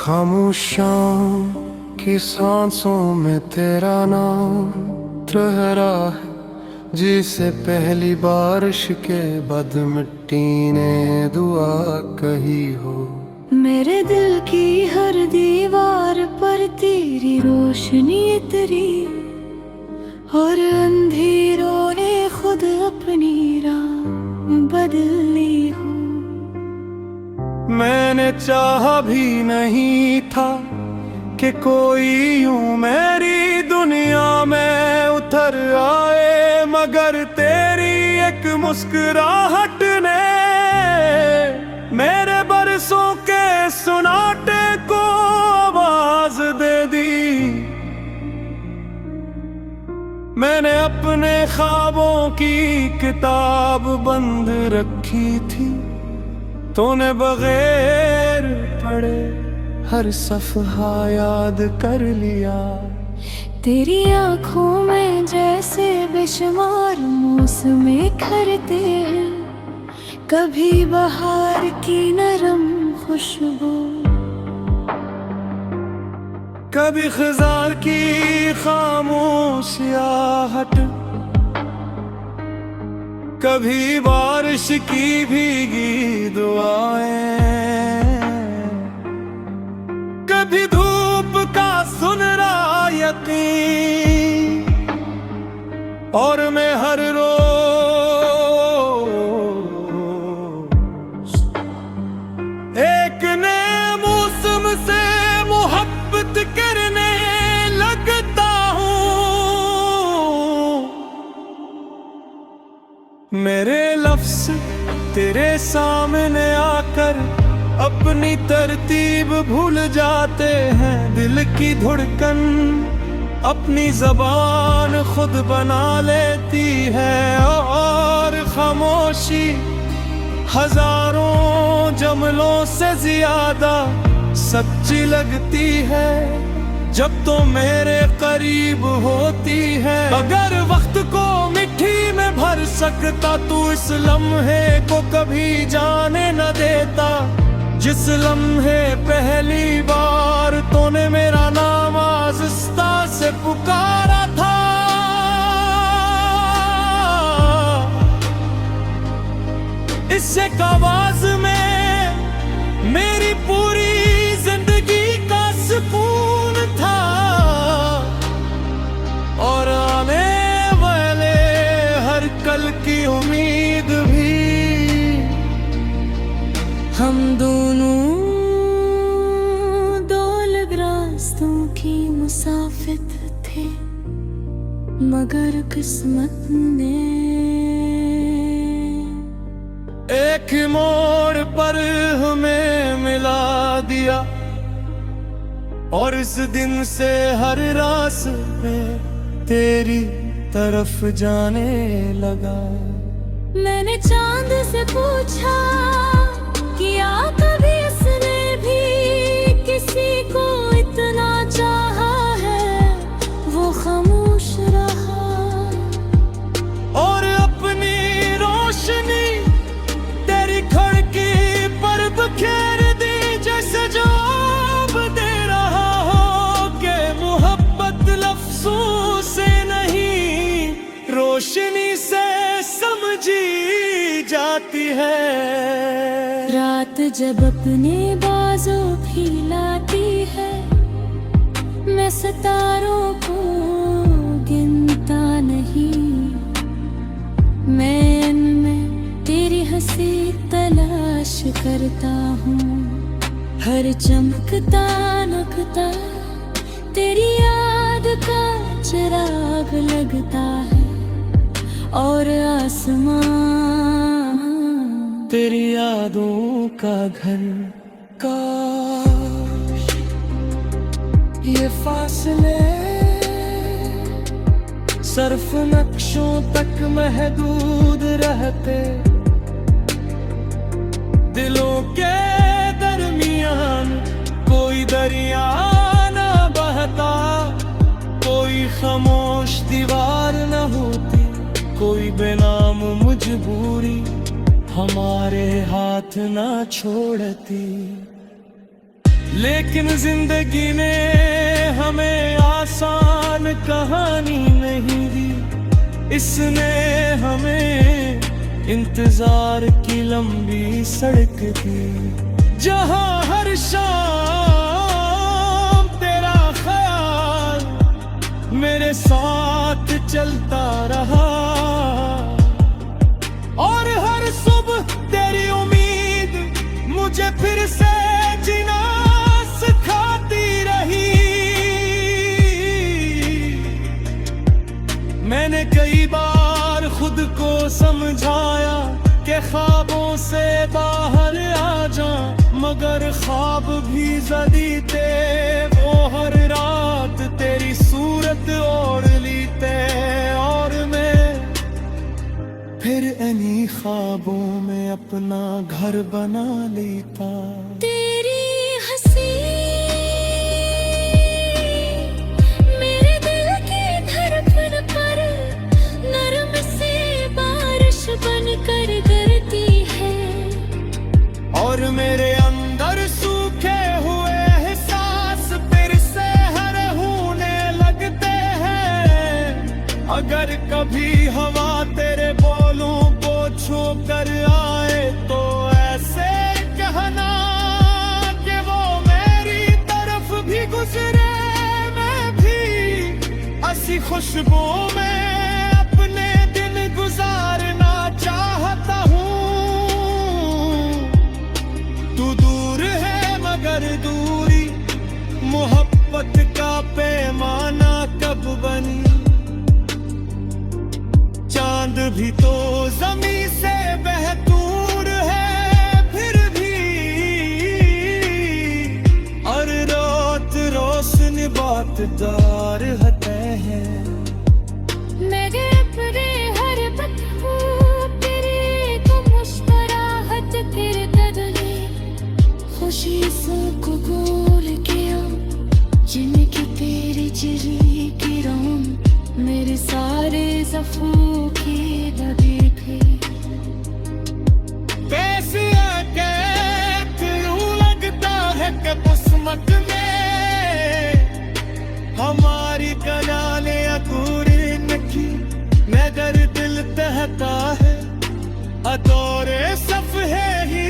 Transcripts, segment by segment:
खामोशां की सांसों में तेरा नाम ठहरा है, जिसे पहली बारिश के बाद मिट्टी ने दुआ कही हो। मेरे दिल की हर दीवार पर तेरी रोशनी उतरी, और अंधेरों ने खुद अपनी राह बदल ली हो। मैंने चाहा भी नहीं था कि कोई यूं मेरी दुनिया में उतर आए, मगर तेरी एक मुस्कुराहट ने मेरे बरसों के सुनाटे को आवाज दे दी। मैंने अपने ख्वाबों की किताब बंद रखी थी, तूने बगैर पढ़े हर सफ़हा याद कर लिया। तेरी आँखों में जैसे बेशुमार मौसमें खरते हैं, कभी बहार की नरम खुशबू, कभी खिज़ां की खामोश आहट, कभी बारिश की भीगी दुआएं, कभी धूप का सुनहरा यकीन, और मैं हर रोज एक नए मौसम से मोहब्बत करने लगता हूँ। मेरे लफ्ज़ तेरे सामने आकर अपनी तरतीब भूल जाते हैं, दिल की धड़कन अपनी ज़बान खुद बना लेती है, और खामोशी हजारों जमलों से ज्यादा सच्ची लगती है जब तो मेरे करीब होती है। अगर वक्त को मिट्टी में भर सकता तू इस लम्हे को कभी जाने न देता, जिस लम्हे पहली बार तूने मेरा नाम आज़िस्ता से पुकारा था। इस एक आवाज में मेरी पूरी जिंदगी का सुकून था, और आने वाले हर कल की उम्मीद भी। हम दोनों दो अलग रास्तों की मुसाफिर थे, मगर किस्मत ने एक मोड़ पर हमें मिला दिया, और इस दिन से हर रास्ते तेरी तरफ जाने लगा। मैंने चांद से पूछा क्या कभी इसने भी किसी को इतना चाहा है, वो खामोश रहा, और अपनी रोशनी तेरी खिड़की पर बिखेर दी, जैसे जवाब दे रहा हो कि मोहब्बत लफ्ज़ों से नहीं रोशनी से समझी जाती है। रात जब अपने बाजों फैलाती है, मैं सितारों को गिनता नहीं, मैं इनमें तेरी हंसी तलाश करता हूँ। हर चमकता नुकता तेरी याद का चिराग लगता है, और आसमान तेरी यादों का घर। काश ये फासले सिर्फ नक्शों तक महदूद रहते, दिलों के दरमियान कोई दरिया न बहता, कोई खामोश दीवार न होती, कोई बेनाम मजबूरी हमारे हाथ ना छोड़ती। लेकिन जिंदगी ने हमें आसान कहानी नहीं दी, इसने हमें इंतजार की लंबी सड़क दी, जहां हर शाम तेरा ख्याल मेरे साथ चलता रहा, और हर सुबह तेरी उम्मीद मुझे फिर से जीना सिखाती रही। मैंने कई बार खुद को समझाया कि ख्वाबों से बाहर आ जा, मगर ख्वाब भी जदी थे वो हर रात तेरी सूरत ओढ़ लीते, और मैं फिर इन्हीं ख्वाबों में अपना घर बना लेता। तेरी हंसी मेरे दिल की धड़कन पर नरम से बारिश बनकर गिरती है, और मेरे अंदर सूखे हुए एहसास फिर से हर होने लगते हैं। अगर कभी हवा तेरे बोलों को छू कर आए तो ऐसे कहना कि वो मेरी तरफ भी गुजरे, मैं भी ऐसी खुशबू में अपने दिन गुजारना चाहता हूँ। तू दूर है मगर दूरी मोहब्बत का पैमाना कब बनी, चांद भी तो ज़मीं से बेहतूर है फिर भी, और रात रोशन बातदार होते हैं। मेरे अपने हर पत्थू तेरे को मुस्कुराहट तेरे बदले खुशी से कबूल किया, जिनकी तेरी चिरी की रौन मेरे सारे ज़ख्मों की दबी थी। कैसे आके यूं लगता है कि किस्मत में हमारी कनाले अधूरी नखी, मगर दिल कहता है अधूरे सफ़े ही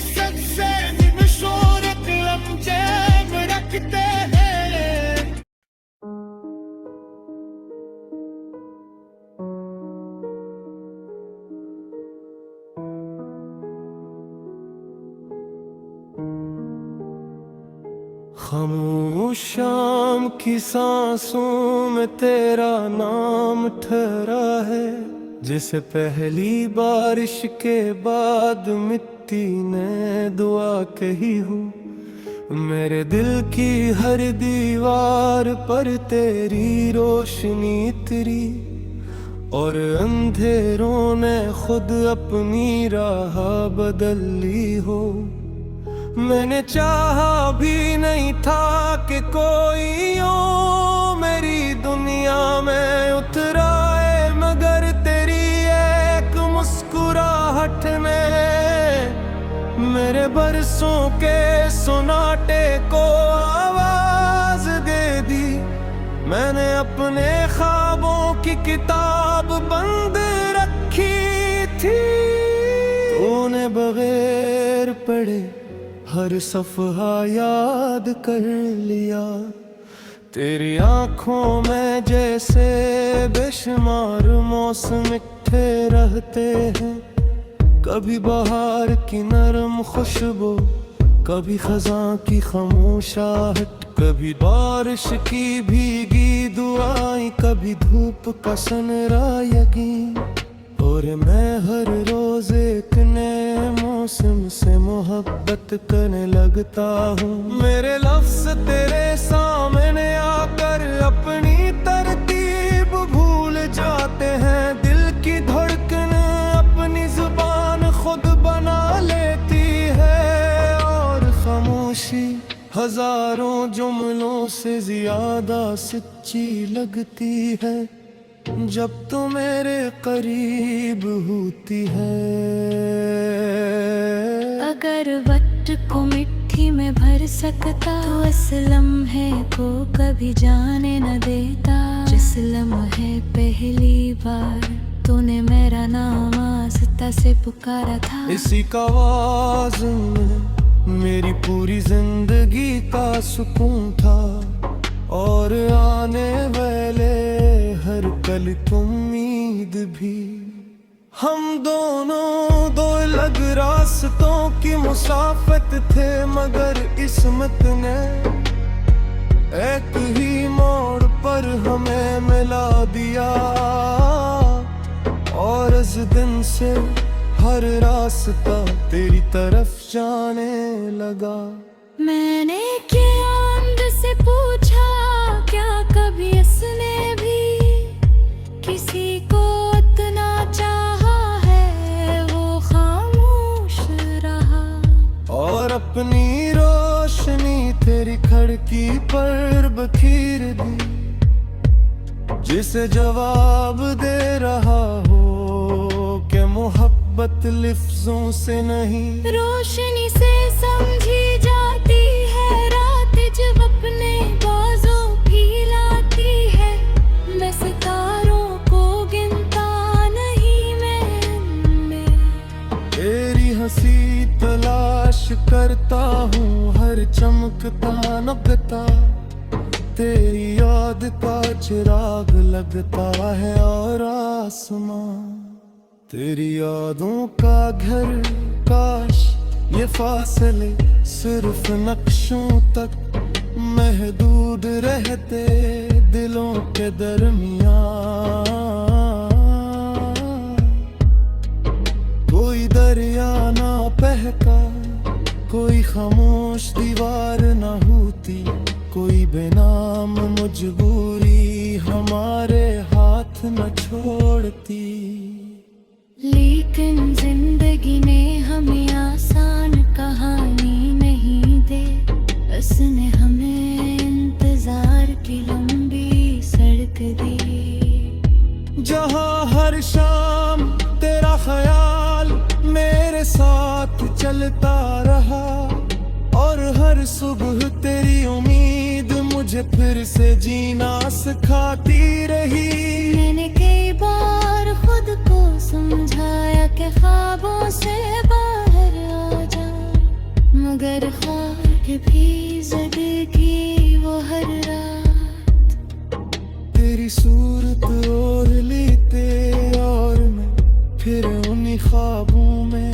सबसे निमशोरत लम्हे में रखते हैं। खामोश शाम की सांसों में तेरा नाम ठहरा है, जिसे पहली बारिश के बाद मिट्टी ने दुआ कही हो। मेरे दिल की हर दीवार पर तेरी रोशनी उतरी, और अंधेरों ने खुद अपनी राह बदल ली हो। मैंने चाहा भी नहीं था कि कोई यूं मेरी दुनिया में उतराए, मगर तेरी एक मुस्कुराहट ने मेरे बरसों के सुनाटे को आवाज दे दी। मैंने अपने ख्वाबों की किताब बंद रखी थी, तूने बगैर पढ़े हर सफ़हा याद कर लिया। तेरी आँखों में जैसे बेशुमार मौसम इकट्ठे रहते हैं, कभी बहार की नरम खुशबू, कभी खज़ां की खामोशाहट, कभी बारिश की भीगी दुआएं, कभी धूप का सनरा यकीन। और मैं हर रोज एक नए मौसम से मोहब्बत करने लगता हूँ। मेरे लफ्ज़ तेरे सामने आकर अपनी तरतीब भूल जाते हैं, दिल की धड़कन अपनी जुबान खुद बना लेती है, और खामोशी हजारों जुमलों से ज्यादा सच्ची लगती है जब तू मेरे करीब होती है। अगर वक्त को मिट्टी मुट्ठी में भर सकता। तू इस लम्हे को कभी जाने न देता। जिस लम्हे पहली बार तूने मेरा नाम आस्था से पुकारा था, इसी का आवाज़ में मेरी पूरी जिंदगी का सुकून था। और आने वाले हर कल की उम्मीद भी। हम दोनों दो अलग रास्तों की मुसाफिर थे, मगर किस्मत ने एक ही मोड़ पर हमें मिला दिया। और इस दिन से हर रास्ता तेरी तरफ जाने लगा। मैंने क्या आमद से पूछा, क्या कभी इसने भी किसी को इतना चाहा है? वो खामोश रहा और अपनी रोशनी तेरी खिड़की पर बखेर दी। जिसे जवाब दे रहा हो कि मोहब्बत लिफ्जों से नहीं, रोशनी से समझी जाती है रात जब अपने बाजों फैलाती है। मैं सितारों को गिनता नहीं मैं तेरी हंसी तलाश करता हूँ, हर चमकता नकता तेरी याद का चिराग लगता है। और आसमां तेरी यादों का घर, काश ये फासले सिर्फ नक्शों तक महदूद रहते दिलों के दरमियां। कोई दरिया ना बहका, कोई खामोश दीवार ना होती, कोई बेनाम मजबूरी हमारे हाथ न छोड़ती। लेकिन जिंदगी ने हमें आसान कहानी नहीं दे, उसने हमें इंतजार की लंबी सड़क दी। जहाँ हर शाम तेरा ख्याल मेरे साथ चलता रहा, और हर सुबह तेरी उम्मीद मुझे फिर से जीना सिखाती रही। मैंने कई बार खुद को समझाया कि ख्वाबों से बाहर आ जा, मगर ख्वाब भी ज़िंदगी वो हर रात। तेरी सूरत और लेते और मैं फिर उन्हीं ख्वाबों में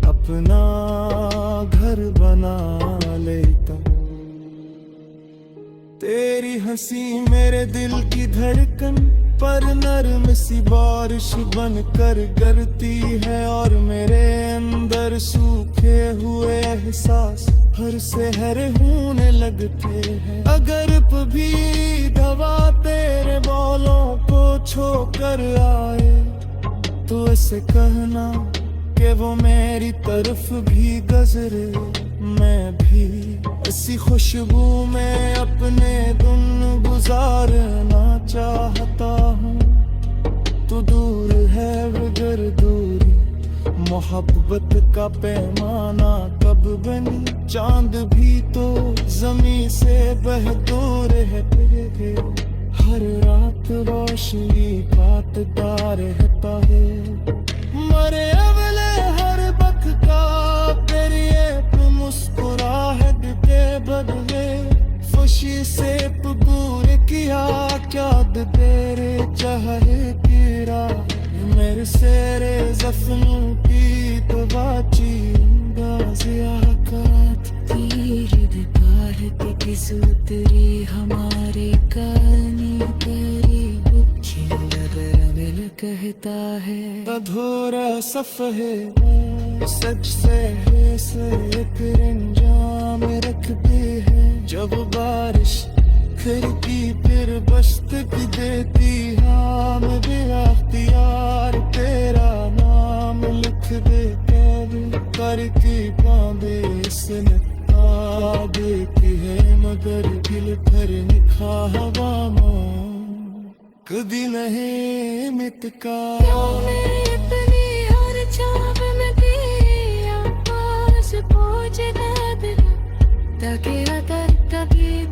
अपना घर बना लेता। तेरी हंसी मेरे दिल की धड़कन पर नरम सी बारिश बन कर गिरती है, और मेरे अंदर सूखे हुए एहसास हर से हरे होने लगते हैं। अगर कभी दवा तेरे बालों को छू कर आए, तो ऐसे कहना कि वो मेरी तरफ भी गुजरे। मैं भी ऐसी खुशबू में अपने दिन गुजारना चाहता हूँ। तू दूर है मगर दूरी, मोहब्बत का पैमाना कब बनी। चांद भी तो ज़मीं से बहदूर है, हर रात रोशनी पाता रहता है। मरे अवले हर वक्त का तेरी एक मुस्कुराहट के बदले, खुशी से कबूल किया क्या तेरे चाहे गिरा। मेरे सेरे जख्मों की तो बाची गाज़ियाकात तेरी दीवार के किसूतरी हमारे कानी करीब मिल कहता है। अधूरा सफ़े सच से है से एक अंजाम रखती है। जब बारिश खिड़की फिर बस्त की देती, हाँ मेरे अख्तियार तेरा नाम लिख दे करके पाँदे इसने देती है, मगर दिल भर निखा हवा कभी नहीं मिटका। अपनी हर छाप में भी आवाज़ पहुँच दिल, डगे अगर कभी